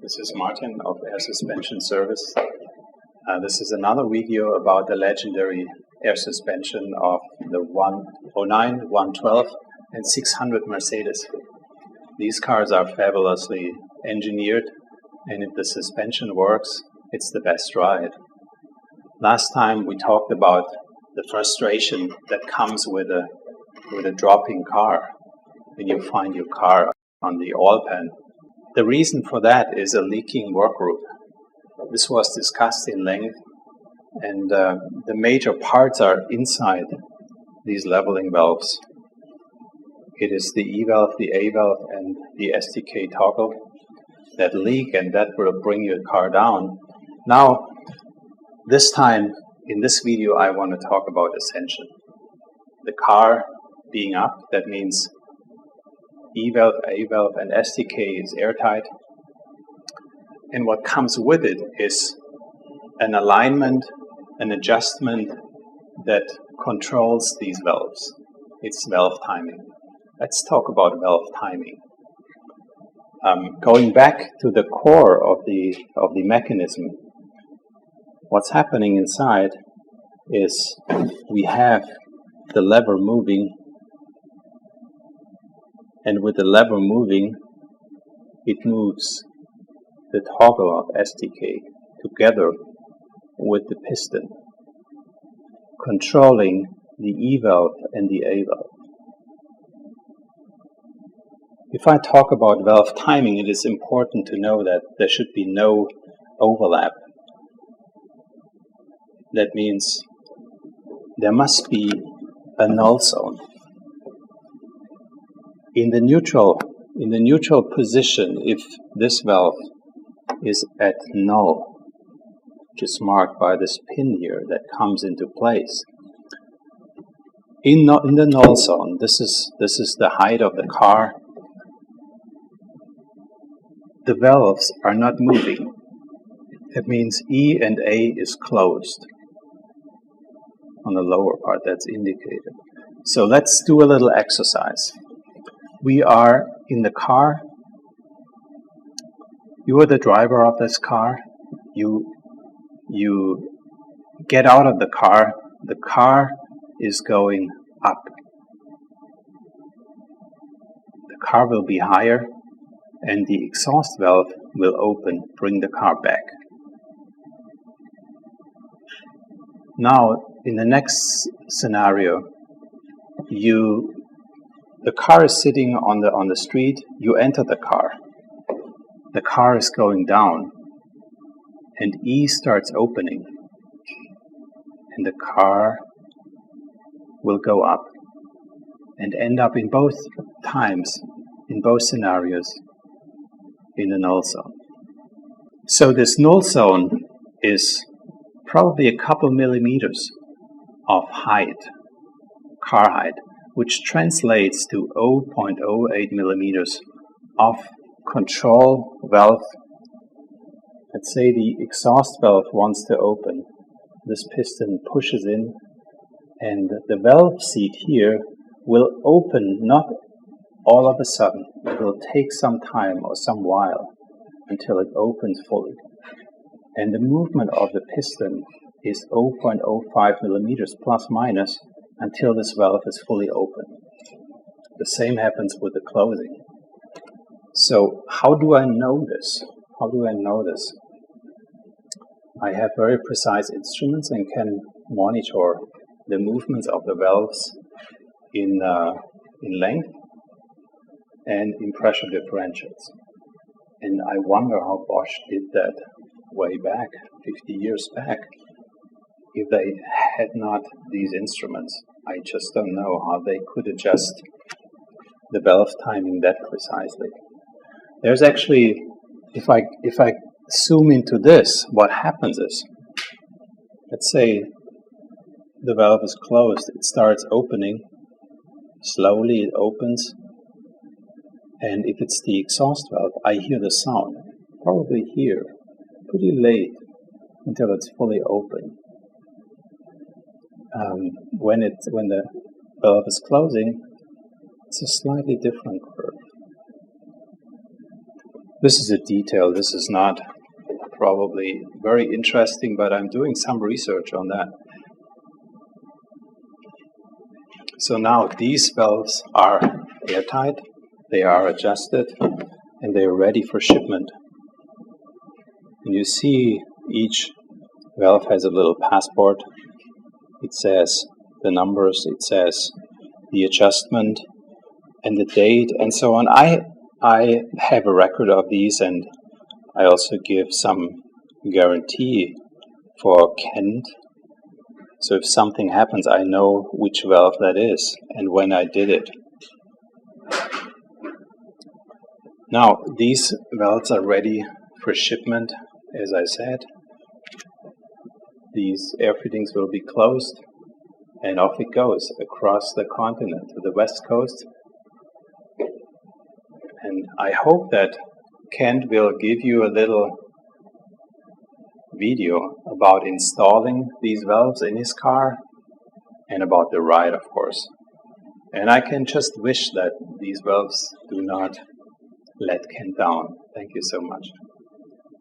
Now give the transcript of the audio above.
This is Martin of Air Suspension Service. This is another video about the legendary air suspension of the 109, 112 and 600 Mercedes. These cars are fabulously engineered, and if the suspension works, it's the best ride. Last time we talked about the frustration that comes with a dropping car when you find your car on the oil pan. The reason for that is a leaking work group. This was discussed in length, and the major parts are inside these leveling valves. It is the E valve, the A valve, and the STK toggle that leak, and that will bring your car down. Now, this time, in this video, I want to talk about ascension. The car being up, that means E valve, A valve, and STK is airtight. And what comes with it is an alignment, an adjustment that controls these valves. It's valve timing. Let's talk about valve timing. Going back to the core of the mechanism, what's happening inside is we have the lever moving, and with the lever moving, it moves the toggle of STK together with the piston, controlling the E valve and the A valve. If I talk about valve timing, it is important to know that there should be no overlap. That means there must be a null zone. In the neutral position, if this valve is at null, which is marked by this pin here that comes into place, in the null zone, this is the height of the car. The valves are not moving. That means E and A is closed on the lower part, that's indicated. So let's do a little exercise. We are in the car. You are the driver of this car. You get out of the car. The car is going up. The car will be higher, and the exhaust valve will open, bring the car back. Now, in the next scenario, the car is sitting on the street. You enter the car. The car is going down, and E starts opening, and the car will go up and end up in both times, in both scenarios, in the null zone. So this null zone is probably a couple millimeters of height, car height, which translates to 0.08 millimeters of control valve. Let's say the exhaust valve wants to open. This piston pushes in, and the valve seat here will open not all of a sudden. It will take some time or some while until it opens fully. And the movement of the piston is 0.05 millimeters plus minus until this valve is fully open. The same happens with the closing. So how do I know this? How do I know this? I have very precise instruments and can monitor the movements of the valves in length and in pressure differentials. And I wonder how Bosch did that way back, 50 years back. If they had not these instruments, I just don't know how they could adjust the valve timing that precisely. There's actually, if I zoom into this, what happens is, let's say the valve is closed, it starts opening, slowly it opens, and if it's the exhaust valve, I hear the sound, probably here, pretty late, until it's fully open. When the valve is closing, it's a slightly different curve. This is a detail. This is not probably very interesting, but I'm doing some research on that. So now these valves are airtight, they are adjusted, and they are ready for shipment. And you see each valve has a little passport. It says the numbers, it says the adjustment and the date and so on. I have a record of these, and I also give some guarantee for Kent. So if something happens, I know which valve that is and when I did it. Now, these valves are ready for shipment, as I said. These air fittings will be closed, and off it goes across the continent to the west coast. And I hope that Kent will give you a little video about installing these valves in his car and about the ride, of course. And I can just wish that these valves do not let Kent down. Thank you so much.